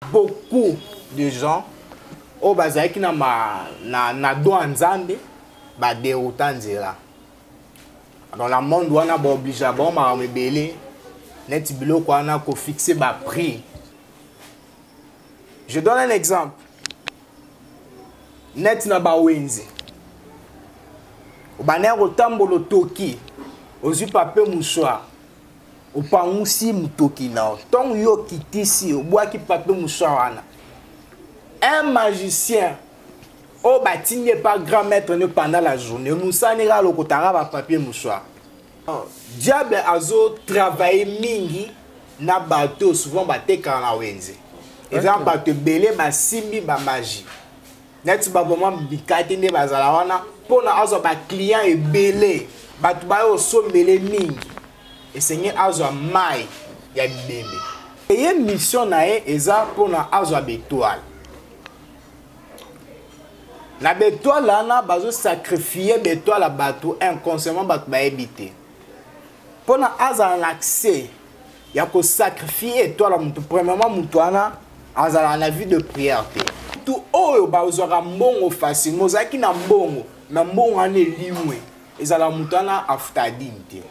beaucoup de gens au bazaki na doa nzambe ba déroutant nzela. Dans le monde où on a obligé à bon ma rebelle net biloko wana ko fixer ba prix. Je donne un exemple. Net na ba wenze. Obane rotambolo toki. Ozu pape mouchoir. Opangusi mutoki na. Ton yo kitisi obwaki pape mouchoir wana. Un magicien au bâtiment pas grand maître ne pendant la journée. Moussa n'ira le kotara ba papier mouchoir. Diable azo travailler mingi na bateau souvent bateau quand la wenze. Exemple bateau belé ba simbi ba magie. Net ba vraiment bikati ne bazala wana pona azo ba client et belé. Bato ba yo so belé mingi. Et seigneur azo mai ya bébé. Et une mission na e eza pona azo bétoile. La bétoile là bazo sacrifier bétoile la bateau inconsciemment bato ba habiter. Pendant azala l'accès, il y a que sacrifier étoile mutu premièrement mutuana azala la vie de prière. Tout oyo bazora mbongo facile, mozaki na mbongo, na mbongo ane liwe. Ezala mutuana afuta dignité.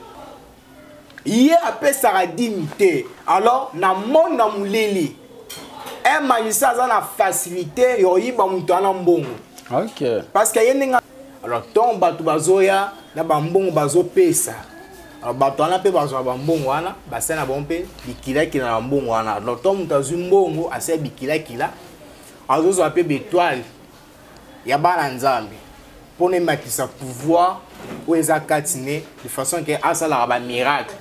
Yé appelle ça dignité. Alors na monde na mulili. Un magicien a la facilité yo yiba mutuana mbongo. OK. Parce que yenga alors ton batu bazoya na bambongo bazo pesa. Alors bato wana pe bazwa bambongo wana basena bompe bikila kila na mbongo wana donc to mutazu mbongo ase bikila kila azozo ape bétoile ya bana nzambe pone makisa pouvoir ou eza katine de façon que asala ba miracle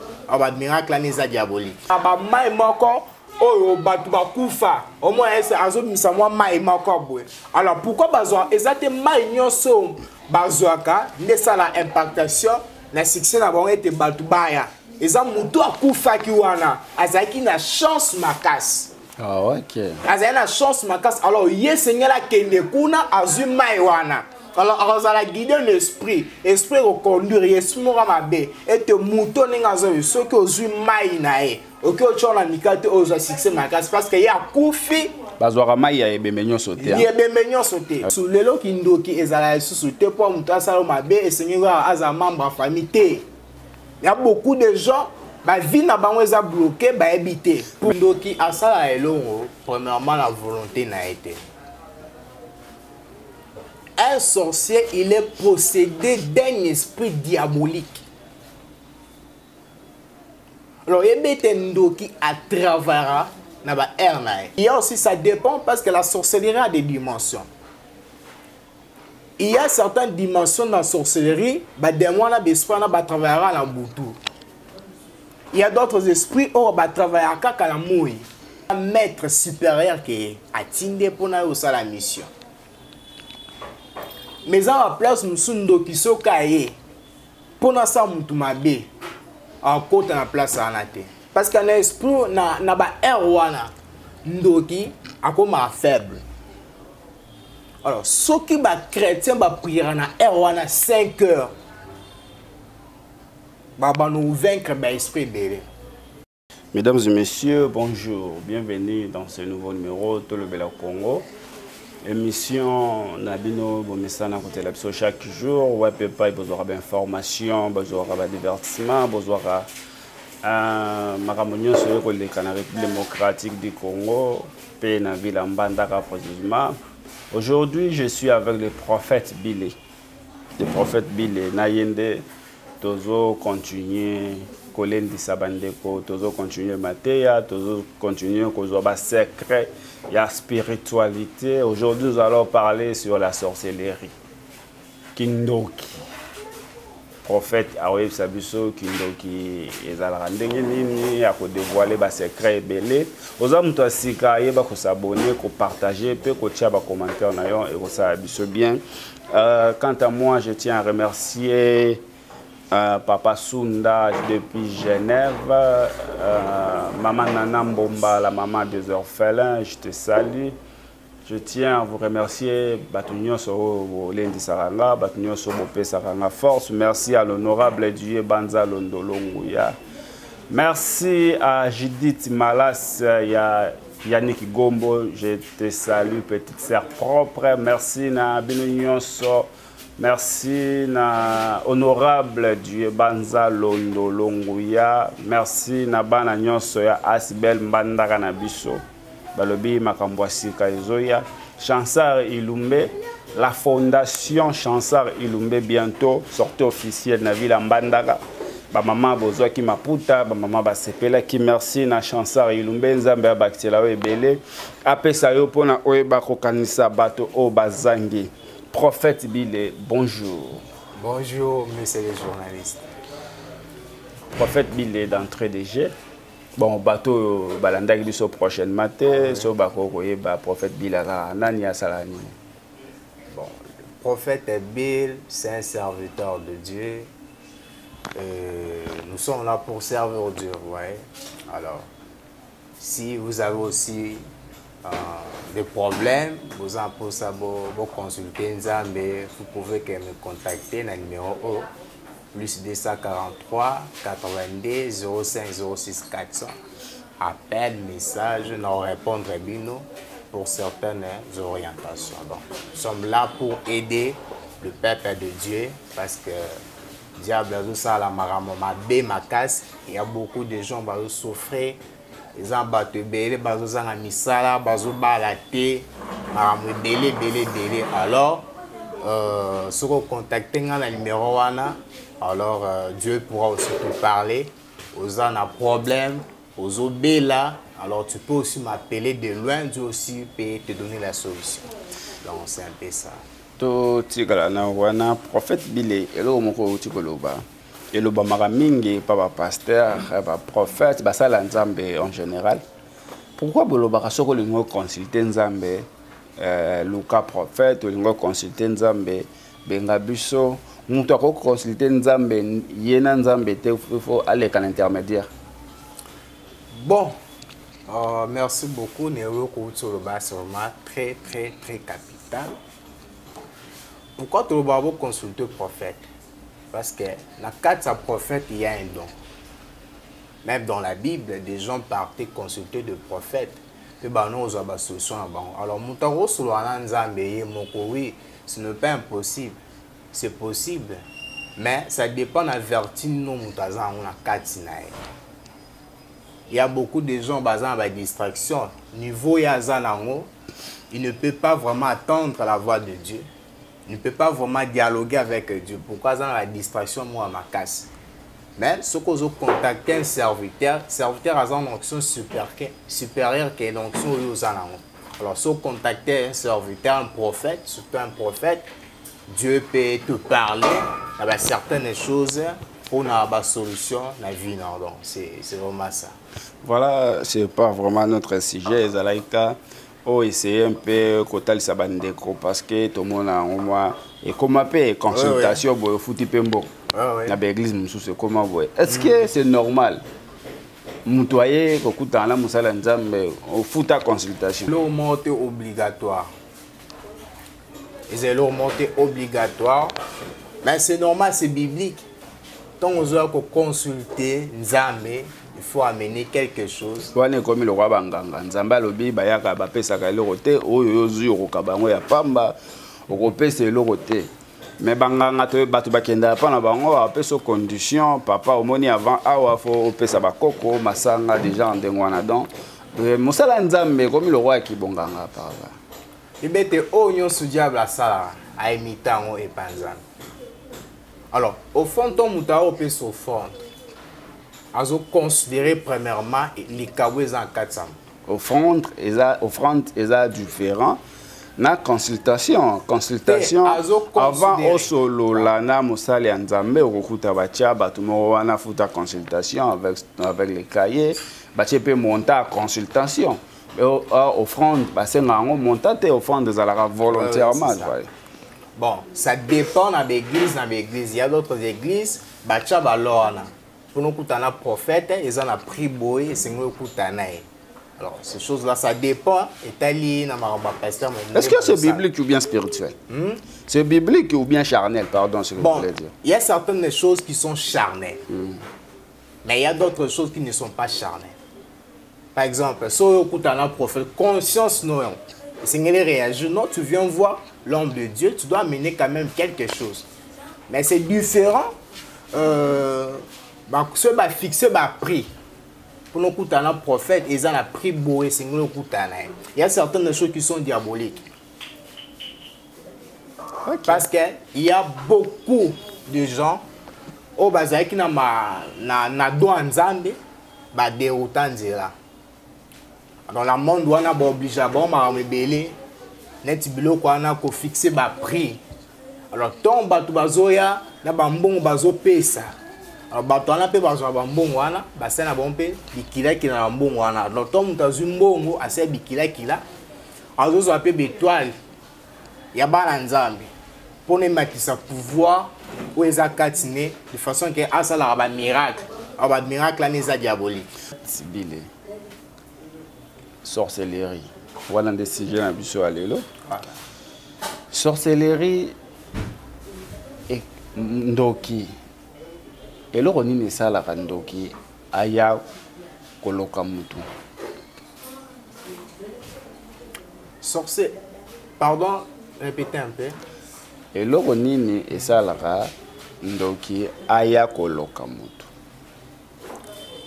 la neza diabolique ba mai moko oyo bato bakufa au moins ese azo misa mwa mai moko boye. Alors pourquoi bazwa ezate mai nyoso bazwaka ndesala impactation la succès na bon été batubaya eza mutu akufa ki wana azaki na chance makasi. Ah OK. Azaki na chance makasi alors ye seigneur kende kuna azuma wana alors azala guider l'esprit au conduire esprit mora mabe et mutu ninga zo soki ozuma inae oki ochona mikate ozo succès makasi parce que ya kufi bazwaka mai ya ebembenyo sauté. Ya ebembenyo sauté. Sous lelo kindoki ezala sous te pour mutu asala mabe et seigneur aza membre famille te. Il y a beaucoup de gens ba vie na bango eza bloqué ba habiter. Pour ndoki asala elongo premièrement la volonté na été. Un sorcier, il est possédé d'un esprit diabolique. Alors, il y a ndoki à travers na ba ernae. Il y a aussi, ça dépend parce que la sorcellerie a des dimensions. Il y a certaines dimensions dans la sorcellerie, bah démon na bespa na ba travers la butu. Il y a d'autres esprits où ba travers kaka la moui. Un maître supérieur qui a tindé pour na la mission. Mais à la place nous sommes qui sont caillés pour na sa mutu mabe en côté na place à la terre. Parce que l'esprit na ba erwana ndoki akoma faible. Alors ceux qui ba chrétien ba prier na erwana 5 heures ba nous vaincre ba esprit belé. Mesdames et messieurs, bonjour. Bienvenue dans ce nouveau numéro de le Bela Congo. Émission Nabino Bomesana côté la chaque jour. Ouais, papa, il besoin d'informations, besoin de divertissement, besoin Maramonio sur le Canada démocratique du Congo, pays na ville en Bandaka précisément. Aujourd'hui, je suis avec le prophète Bilé. Le prophète Bilé Nayende Tozo continuer Kolendi Sabandeko, Tozo continuer Matéa, Tozo continuer Kozoba secret, il y a spiritualité. Aujourd'hui, nous allons parler sur la sorcellerie. Kindoki. Prophète Aweb Sabiso, Kindoki, Ezalra Ndengenini, a dévoilé ba secret belé. Aux hommes, toi, si il faut s'abonner, faut partager, peut coacher ba commentaire nayon et ça bien. Quant à moi, je tiens à remercier Papa Sunda depuis Genève, Maman Nana Mbomba, la maman des orphelins, je te salue. Je tiens à vous remercier, Batunyo Soro Lendi Saranga, Batunyo Soro Bopé Saranga Force. Merci à l'honorable Dieu Banza Londolonguya. Merci à Judith Malas, il y a Yannick Gombo, je te salue, petite sœur propre. Merci na bino nyonso. Merci na honorable Dieu Banza Londo Longuya. Merci na bana nyonso ya Asbel Mbandaka na biso. Balobi makambo sika ezoya. Chansard Ilumbe, la fondation Chansard Ilumbe bientôt sortie officielle na ville Mbandaka. Ba maman bozwa ki maputa, ba maman ba sepela ki merci na Chansard Ilumbe nzambe ya bakitela o ebele. Apesa yo pona oyeba kokanisa bato o bazangi. Prophète Bile, bonjour. Bonjour, monsieur les journalistes. Prophète Bile d'entrée de jeu. Bon, bateau balanda qui biso prochainement so bako koyeba prophète Bile nani asalani. Bon, le prophète Bile, c'est un serviteur de Dieu. Nous sommes là pour servir Dieu, ouais. Alors, si vous avez aussi des problèmes, vous en posez vous consulter Nzambe, vous pouvez me contacter dans le numéro plus 243 82 05 06 400. Appel, message, nous répondre bino pour certaines orientations. Donc, nous sommes là pour aider le peuple de Dieu parce que diable a tout ça la maramoma makas. Il y a beaucoup de gens qui vont souffrir. Les gens battent belé, bazo na misala, bazo balate, maramou belé. Alors, si vous contactez le numéro wana, alors Dieu pourra aussi te parler. Aux gens ont problème, aux obéla, alors tu peux aussi m'appeler de loin, Dieu aussi peut te donner la solution. Donc c'est un peu ça. To tigala na wana prophète Bile elo moko tikoloba. Eloba maramingi papa pasteur, papa prophète, basala nzambe en général. Pourquoi boloba soko lingo consulter nzambe Luka prophète ou lingo consulter nzambe benga biso mutu ko consulter nzambe yena nzambe te faut aller à l'intermédiaire. Bon, merci beaucoup Nero Koutoloba, c'est vraiment très capital. Pourquoi tu vas consulter le prophète? Parce que dans le cadre de sa prophète, il y a un don. Même dans la Bible, des gens partaient consulter le prophète. Alors, oui, ce n'est pas impossible. C'est possible. Mais ça dépend de la vertu de nous. Il y a beaucoup de gens qui ont des distractions. Niveau Yazanango, il ne peut pas vraiment attendre la voix de Dieu. Il ne peut pas vraiment dialoguer avec Dieu. Pourquoi ça la distraction, moi, à ma casse. Mais ce que vous contactez un serviteur a une onction supérieure que l'onction aux anango. Alors, si vous contactez un serviteur, un prophète, surtout un prophète, Dieu peut te parler de certaines choses pour avoir une solution dans la vie. Donc, c'est vraiment ça. Voilà, ce n'est pas vraiment notre sujet, Zalaïka. Oh, essayer un peu kotal sabandeko parce que tout le monde a au moins et comment payer consultation pour foutre pembo na l'église mususu comment voir est-ce que c'est normal mutoyer kokuta na musala nzambe au fouta consultation le monté obligatoire et c'est le monté obligatoire mais c'est normal, c'est biblique. Tant on doit consulter nzambe, il faut amener quelque chose. Wana comme le roi banganga nzamba lobi bayaka bapesa ka lokote oyo yozuro ka bango ya pamba okopesa lokote mais banganga to batu bakenda pa na bango apesa condition papa omoni avant awa fo opesa bakoko masanga déjà en dengwana donc musala nzambe comme le roi qui bonganga par là ibete onyo su diable asala a imitango et panzan. Alors au fond ton mutao opesa au fond azo considérer premièrement les kawes en 400. Offrande est différent. Na consultation avant au solo la na musali nzambe okuta bacha batumo wana futa consultation avec les cahiers bache peut monter à consultation mais offrande c'est ngango monter offrande de la volontairement. Bon, ça dépend de l'église. Il y a d'autres églises bacha balona pour nous koutana prophète ils ont pris boy et c'est nous koutana. Alors, ces choses-là, ça dépend. Est-ce que c'est biblique ou bien spirituel? C'est biblique ou bien charnel, pardon, ce que vous voulez dire. Il y a certaines choses qui sont charnelles. Mais il y a d'autres choses qui ne sont pas charnelles. Par exemple, si tu écoutes un prophète, conscience non, c'est qu'il réagit. Non, tu viens voir l'homme de Dieu, tu dois amener quand même quelque chose. Mais c'est différent. Ce qui fixé le prix. Pour nous écouter un prophète, ils ont un prix beau et c'est nous écouter. Il y a certaines choses qui sont diaboliques. Okay. Parce qu'il y a beaucoup de gens au bazar qui na doit nzambe ba déroutant dira. Dans le monde on a obligé à bon ma rebelle net biloko ana ko fixer ba prix. Alors ton batu bazoya na bambongo bazo pesa. Alors batu ana pe bazo bambongo wana ba sena bompe bikila kila bambongo wana. Alors ton mutazu mbongo ase bikila kila. Azozo ape bétoile. Ya bana nzambe. Pour ne makisa pouvoir ou eza katine de façon que asa la ba miracle. Ba miracle là n'est diabolique. Sibile. Sorcellerie. Voilà des sujets na biso alelo. Sorcellerie et ndoki. Eloko nini sala ka ndoki aya koloka mutu. Pardon, répétez un peu. Eloko nini esalaka ndoki aya koloka mutu.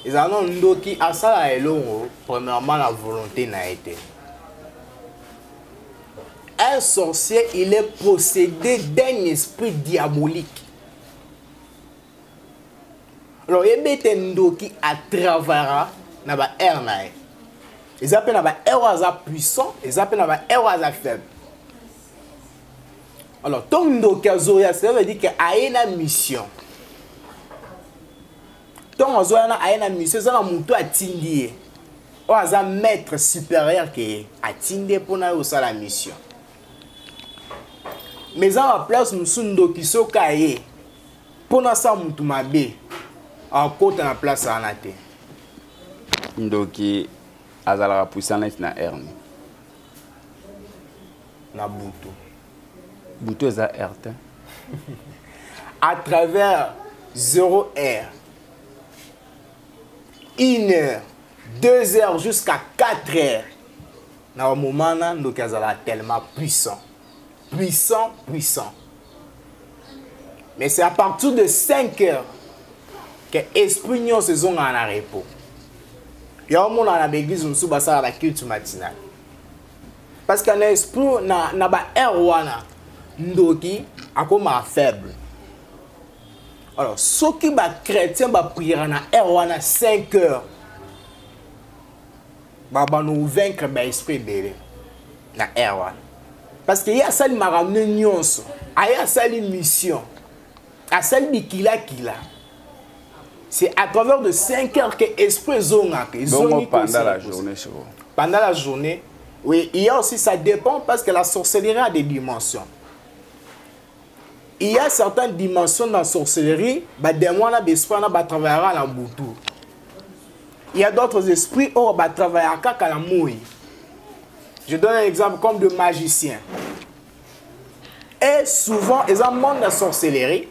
Ezana ndoki asala elongo premièrement la volonté na été. Un sorcier, il est possédé d'un esprit diabolique. Alors, il y a ndoki à travers na ba air na. Ils appellent na ba air puissant, ils appellent na ba air faible. Alors, ton ndoki azoya, ça veut dire qu'il a une mission. Ton azoya a une mission, c'est un mouton à tindie. Ou un maître supérieur qui a tindé pour na la mission. Mais en place, nous sommes ndoki sokaye. Pour na sa mouton mabe. En côté na place à anate. Ndoki azala puissant na herni. Na buto. Buto za hertin. À travers 0 heure, 1 heure, 2 heures jusqu'à 4 heures. Dans le moment là, ndoki azala tellement puissant. Puissant, puissant. Mais c'est à partir de 5 heures que l'esprit n'y se zone en repos. Il y a un monde dans l'église où nous sommes à la culte matinale. Parce que l'esprit n'a pas erwana ndoki a comme faible. Alors, ceux qui sont chrétiens va prier na erwana 5 heures. Ba nous vaincre l'esprit belé na erwana. Parce qu'il y a ça qui m'a ramené nyonso. Il y a ça une mission. À celle qui kila. C'est à travers de 5 heures que l'esprit zonga. Pendant la journée, pendant la journée, oui, il y a aussi, ça dépend parce que la sorcellerie a des dimensions. Il y a certaines dimensions dans la sorcellerie, bah, des mois, l'esprit va travailler à la boutou. Il y a d'autres esprits qui vont travailler à la mouille. Je donne un exemple comme de magicien. Et souvent, ils ont un monde de la sorcellerie,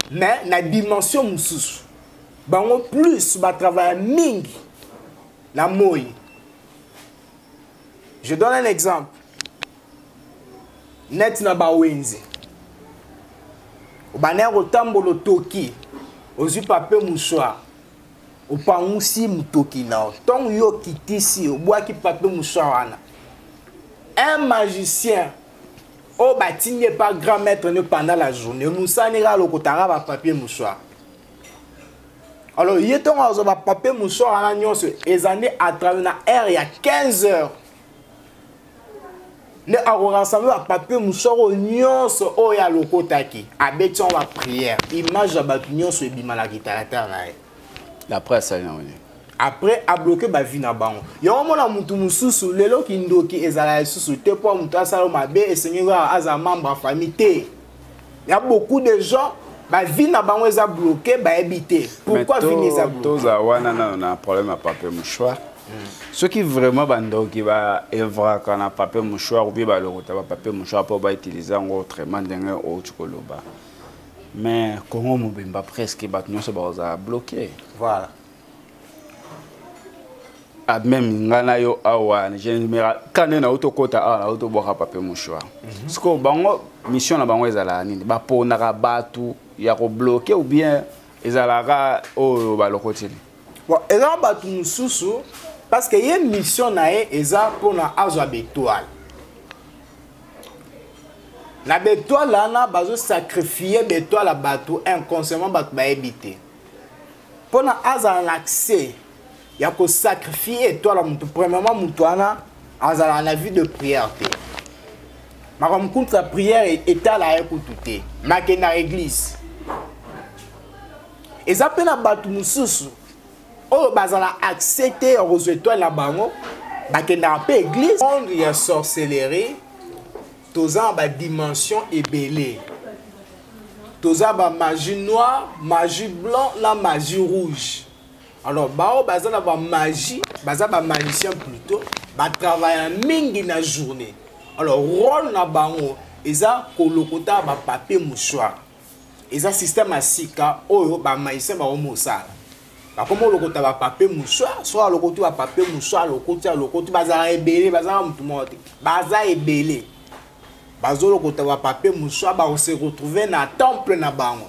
mais dans la dimension moussous. Bango plus va travailler mingi la mouille. Je donne un exemple. Net na ba wenzi. Obaner otambolo toki. Ozu pape mouchoir. Opangusi mutoki na. Ton yo kitisi oboa ki pape mouchoir wana. Un magicien au bâtiment pas grand maître pendant la journée. Moussa n'ira le kotara va papier mouchoir. Alors, il y a un papier mouchoir à l'agneau, et années à travers l'air, il y a 15 heures. Nous avons rassemblé un papier mouchoir au nyons, au ya loko taki. À béton, on va prier. Image de la nyons, et bimalakita la terre. Après ça, après, à bloquer ma vie na bango. Il y a un moment où mususu, le lo qui ndoki ezala susu, te pour muta saloma be et seigneur aza membre famille te. Il y a beaucoup de gens. La vie n'a pas été bloquée, bah habiter. Pourquoi vie n'est pas bloquée? Tous un problème à papier mouchoir. Ceux qui vraiment bandent qui va œuvrer quand on papier mouchoir ou bien le papier mouchoir pour utiliser autrement d'un autre coloba. Mais comment on peut presque battre nous se bloqué. Voilà. même ngana yo awa général quand na auto kota a na auto boka papier mouchoir parce que bango mission na bango ezala nini ba ponaka batu ya ko bloquer ou bien ezalaka o ba lokoteli bon ezala batu mususu parce que y mission na e eza pona azwa betoile na betoile ana bazo sacrifier betoile batu inconsciemment batu ba éviter pona azala l'accès ya ko sacrifier étoile mutu premièrement mutu ana azala na vie de prière te makom contre prière etala ya kututé make na église eza pena batu mususu oyo bazala accepter aux étoiles na bango bakenda pe église monde ya sorcellerie toza ba dimension ebelé toza ba magie noire magie blanc la magie rouge alors bao bazala ba magie baza ba magicien plutôt ba travailler mingi na journée alors rôle na bango eza kolokota ba papier mouchoir eza système asika oyo ba magicien ba omosala ba komo lokota ba papier mouchoir soit lokoti ba papier mouchoir lokoti bazala ebelé bazala mutu mote baza ebelé bazo lokota ba papier mouchoir ba se retrouver na temple na bango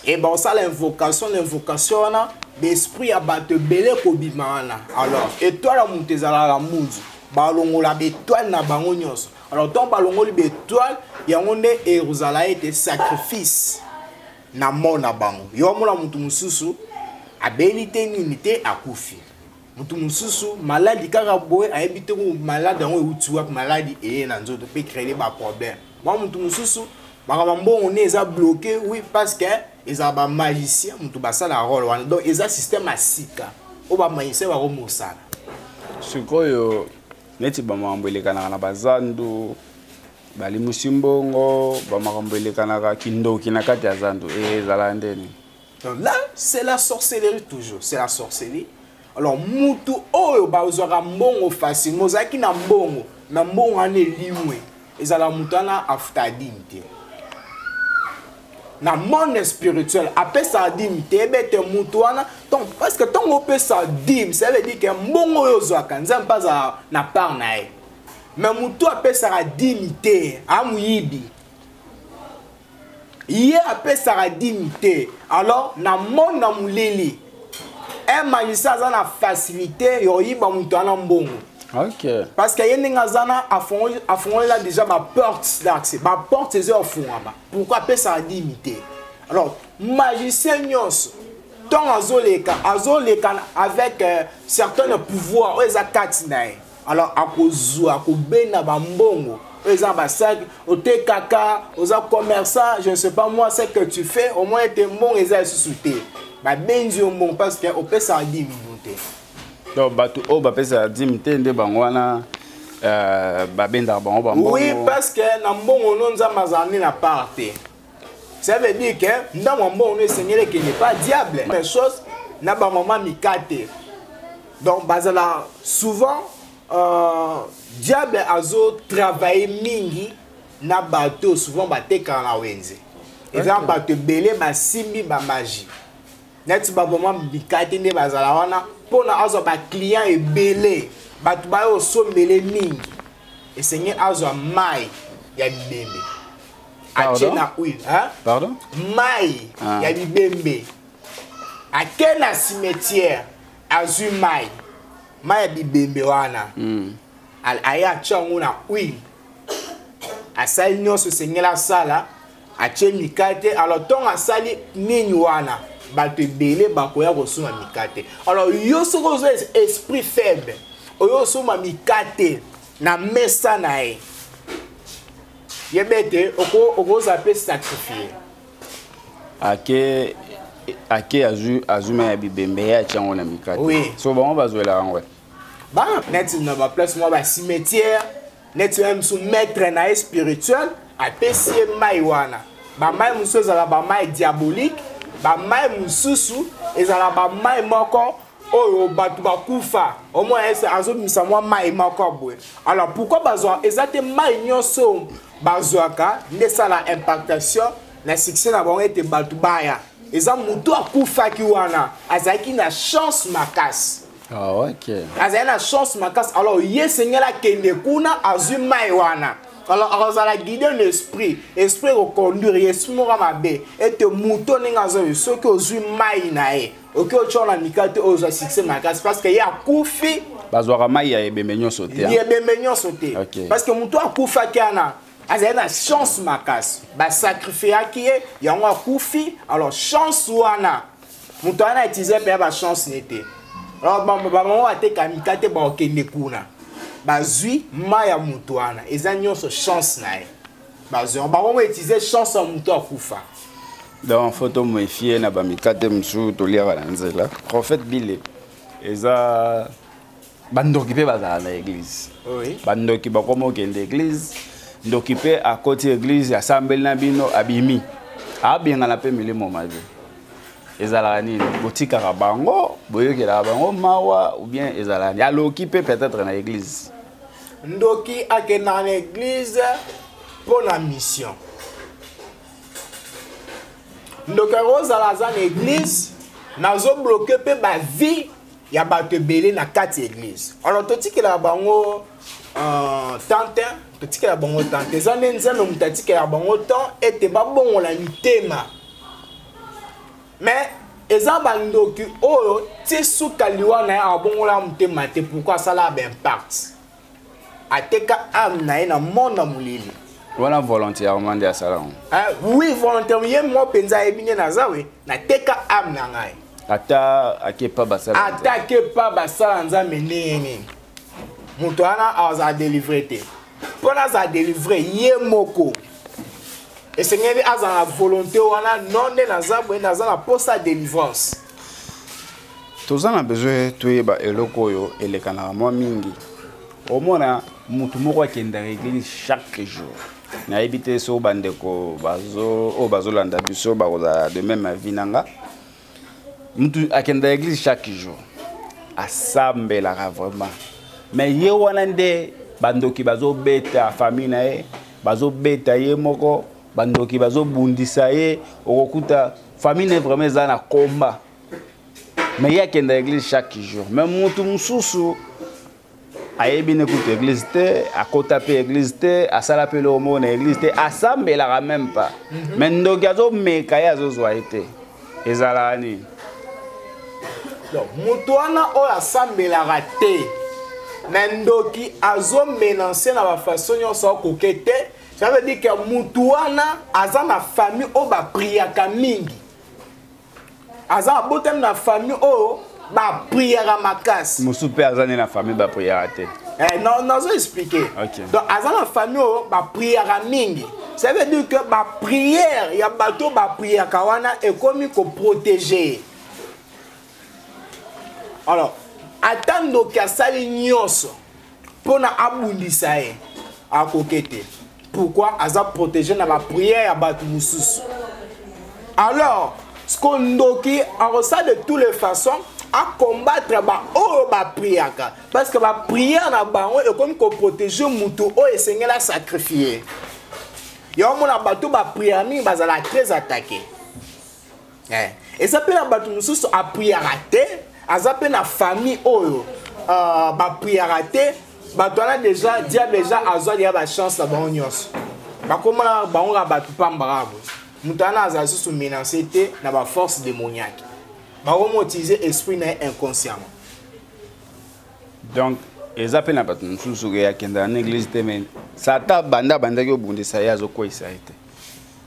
et ba osala l'invocation na l'esprit abate belé kobimana alors étoile mutu ezala la muzu ba longola étoile na bango nyonso alors tant ba longoli étoile yango nde erozala ete sacrifice na mona bango yo mona mutu mususu abilité unité akufi mutu mususu maladie kaka boye ayebite ko malade yango eutiwa maladie et na nzoto peut créer ba problème moi mutu mususu bakaba mbongo ne eza bloqué oui parce que eza ba magicien mutu basala rôle wana donc eza système asika o ba magicien ba komosala sikoyo neti ba mambo elekana na bazandu bali musimbongo ba makambo elekana ka kindoki na kati ya zandu ezala ndeni. Donc là, c'est la sorcellerie toujours, c'est la sorcellerie. Alors, mutu oyo bazwaka mbongo facilement, zaki na mbongo ane liwe. Ezala mutana aftadimte. Na monde spirituel, après ça dimte, ebete mutu wana, donc parce que tant on peut ça dim, ça veut dire que mbongo yo zwaka, nzam pas na part na e. Mais mutu après ça dimte, amuyibi. Hier après ça a dimité. Alors na monde na muleli. Un magicien a la facilité yo yiba mutu ana mbongo. OK. Parce que yenga zana a fond là déjà ma porte d'accès. Ma porte c'est au fond là. Pourquoi après ça a dimité? Alors magicien nyos ton azoleka avec certains pouvoirs oza katsinae. Alors akozu akobena ba mbongo. Aux ambassades, au kaka, aux commerçants, je ne sais pas moi ce que tu fais, au moins t'es bon et ça sous-souté. Bah ben Dieu bon parce que au peut ça 10 minutes. Donc bah tout au bah peut ça 10 minutes de bangwana bah ben d'arbon bah bon. Oui parce que na bon on nous a mazani na parté. Ça veut dire que dans mon bon on Seigneur qui n'est pas diable. Mais chose na ba maman mikate. Donc bazala souvent diable azo travailler mingi na bateau souvent bateka na wenze exemple bateau belé ba simbi ba magie net ba moment bikati nde bazala wana pona azo ba client e belé batu ba yo sombele mingi et seigneur azo mai ya bibembe achena oui hein pardon mai ya bibembe akena cimetière azu mai maya bibembe wana aya changu na oui asali nyonso sengela sala ache mikate alors ton asali nini wana bato ebele bakoya kosoma mikate alors yo soko zo esprit faible oyo soma mikate na mesa na ye yebete okoza pe sacrifier ake azume ya bibembe ya chango na mikate oui so bango bazwela ngwe ba net na ba place moi ba cimetière net même sous maître na spirituel a pesier mai wana ba mai mususu ezala ba mai diabolique ba mai mususu ezala ba mai moko oyo batu bakufa au moins azo misa moi mai moko boye alors pourquoi bazwa ezate mai nyonso bazwaka ndesala impactation na succès na bango ete batu baya eza mutu akufa ki wana azaki na chance makasi. Ah, ok. Azali na chance makasi. Alors, ye sengela kende kuna azui mai wana. Alors, azala guider l'esprit. Esprit reconduire, esprit mora mabe. Et te mouton n'engazo, ce que ozui mai nae. Ok, tu as la mikate ozo succès makasi. Parce que y a koufi. Bazwara mai ya ebemenyo sauté. Il y a bemenyo sauté. Ok. Parce que mouton a koufa kiana. Azali na chance makasi. Ba sacrifier qui est, y a un koufi. Alors, chance wana. Mouton a utilisé pour ba chance n'était. Alors, maman a été kamikate ba okende kuna. Bazui maya mutuana. Eza nyonso chance nae. Bazui on va utiliser chance en mutu akufa. Dans photo méfier na bamikate msu to lira na nzela. Prophète Bile. Eza bandoki pe bazala na église. Oui. Bandoki bakoma okende église. Ndoki pe à côté église assemble na bino abimi. Abenga na pe milimo mabe. Ezala nini botika bango boyokela bango mawa ou bien ezala ni aloki pe peut-être na église Ndoki ake na l'église pour la mission. Ndoki rozala za na église nazo bloquer pe ba vie ya bato belé na kati église. Alors totikela bango tante totikela bango tante zane nzano mutatikela bango temps ete babongo la mitema. Mais eza bandoki oyo ti suka liwa na ya bongola mutema te pourquoi ça a impact ateka am na na monde mulili wana volontairement de salon oui volontairement ye mo penza ebine na zawe na teka am na ngai ata akepa basala atake pa basala nzambe nini mutu ana aza délivrer te pona za délivrer ye moko. Et Seigneur a la volonté wana non de nazabwe nazala pour sa délivrance. Tous on a besoin tuyeba eloko yo elekana mwa mingi. Omona mutu moko akenda église chaque jour. Na ebité so bandeko bazo landa biso bakoza de même vie nanga. Mutu akenda église chaque jour. Asambela vraiment. Mais ye wana nde bandoki bazo beta famille na ye, bazo beta ye moko. Bandoki bazo bundisa ye okuta famille vraiment za na combat mais il y a qui dans l'église chaque jour même mutu mususu ayebi ne kuta église te akota pe église te asala pe lo mo na église te asambela même pas mais ndoki azo meka ya zo zo été ezala ni donc mutu wana o asambela raté mais ndoki azo menacer na ba façon nyonso kokete. Ça veut dire que Moutouana a na famille au ba priaka mingi. Aza botem na famille au ba priera makas. Musupe azane na famille ba priera te. Non, non, je expliquer. Okay. Donc aza na famille au ba priera mingi. Ça veut dire que ba prière ya bato ba priaka wana est comme ko protéger. Alors, attendre que sali nyonso pona abundisa e a kokete. Pourquoi Aza protéger na la prière à Batu Moussus. Alors, ce qu'on doki a ça de toutes les façons à combattre la prière. Parce que la prière na baron est comme qu'on protège Moutou et Seigneur la sacrifié. Il y a un bateau ba prière mi bazala très attaqué. Et ça peut la Batu Moussus a prière raté, Aza peut na famille oyo ba prière raté. Batona déjà diable déjà azwa dia ba chance la ba nyos. Ba komala ba on ba tu pambarabo. Mutana azasu sous menacer te na ba force démoniaque. Ba on utiliser esprit na inconsciemment. Donc les appels na batu nsusu ya kenda na église te men. Sata banda ki obundisa ya zo ko isa ete.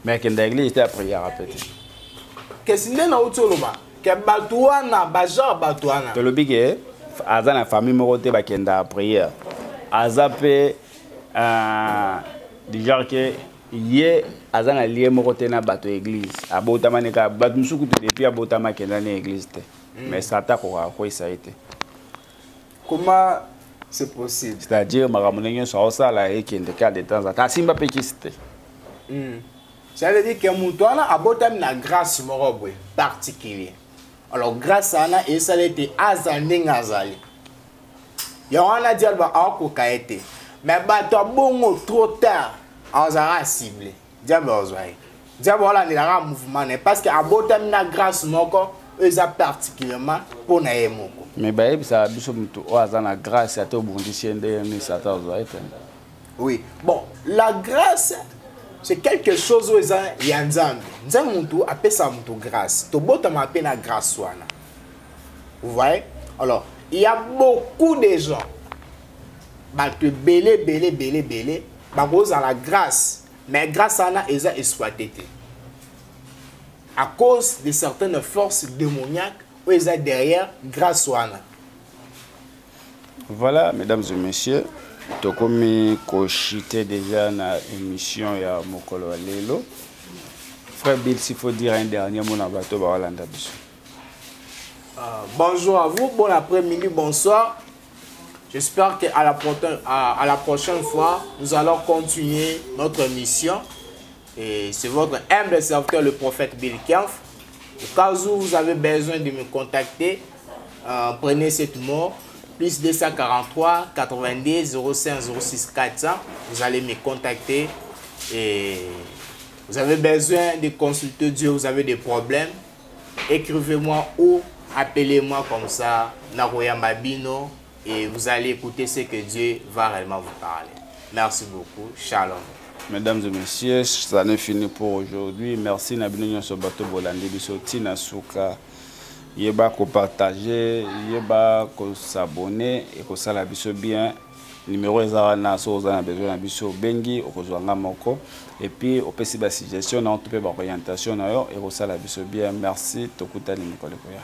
Mais kenda église te a prière répéter. Qu'est-ce que na utoloba? Que batuana ba genre batuana. To lobike aza na famille moko te ba kenda prière. Azape déjà que hier azana lié moko te na bato église abotama ne ka bato musuku te depuis abotama kenda na église te mais ça ta ko ça été comment c'est possible c'est-à-dire maramunenyo so ça la et kende ka de temps à temps simba pe kiste ça veut dire que mutwana abotama na grâce moko particulier alors grâce ana et ça était azande ngazali ya wana dialba ako kaete mais bato bongo trop tard azara ciblé diable ozwai diable wala ni la mouvement parce que abota na grâce moko eza particulièrement pour na yemoko. Mais bah ça biso mutu oza na grâce à to bondisi ndé ni sata ozaite. Oui. Bon, la grâce c'est quelque chose où eza ya nzambe. Nzambe mutu apesa mutu grâce. To bota ma pe na grâce wana. Vous voyez? Alors, il y a beaucoup de gens bah te belé bah cause à la grâce, mais grâce à la eza exploité à cause de certaines forces démoniaques où ils sont derrière grâce à la. Voilà, mesdames et messieurs, tokomi kochité déjà na émission ya mokolo wa lelo. Frère Bill, s'il faut dire un dernier mot na bato ba Holanda biso. Bonjour à vous, bon après-midi, bonsoir. J'espère qu'à la prochaine fois, nous allons continuer notre mission. Et c'est votre humble serviteur, le prophète Bill Kempf. Au cas où vous avez besoin de me contacter, prenez cette mot, plus 243 90 05 06 400. Vous allez me contacter. Et vous avez besoin de consulter Dieu, vous avez des problèmes, écrivez-moi ou appelez-moi comme ça, Naroya Mabino, et vous allez écouter ce que Dieu va réellement vous parler. Merci beaucoup. Shalom. Mesdames et messieurs, ça n'est fini pour aujourd'hui. Merci Nabino Sobato Bolandi Bisoti Nasuka. Yeba ko partager, yeba ko s'abonner et ko sala biso bien. Numéro ezara na so za na besoin na biso bengi okozwanga moko et puis opesi ba suggestion na on peut ba orientation na yo et ko sala biso bien. Merci tokutani mikolo koya.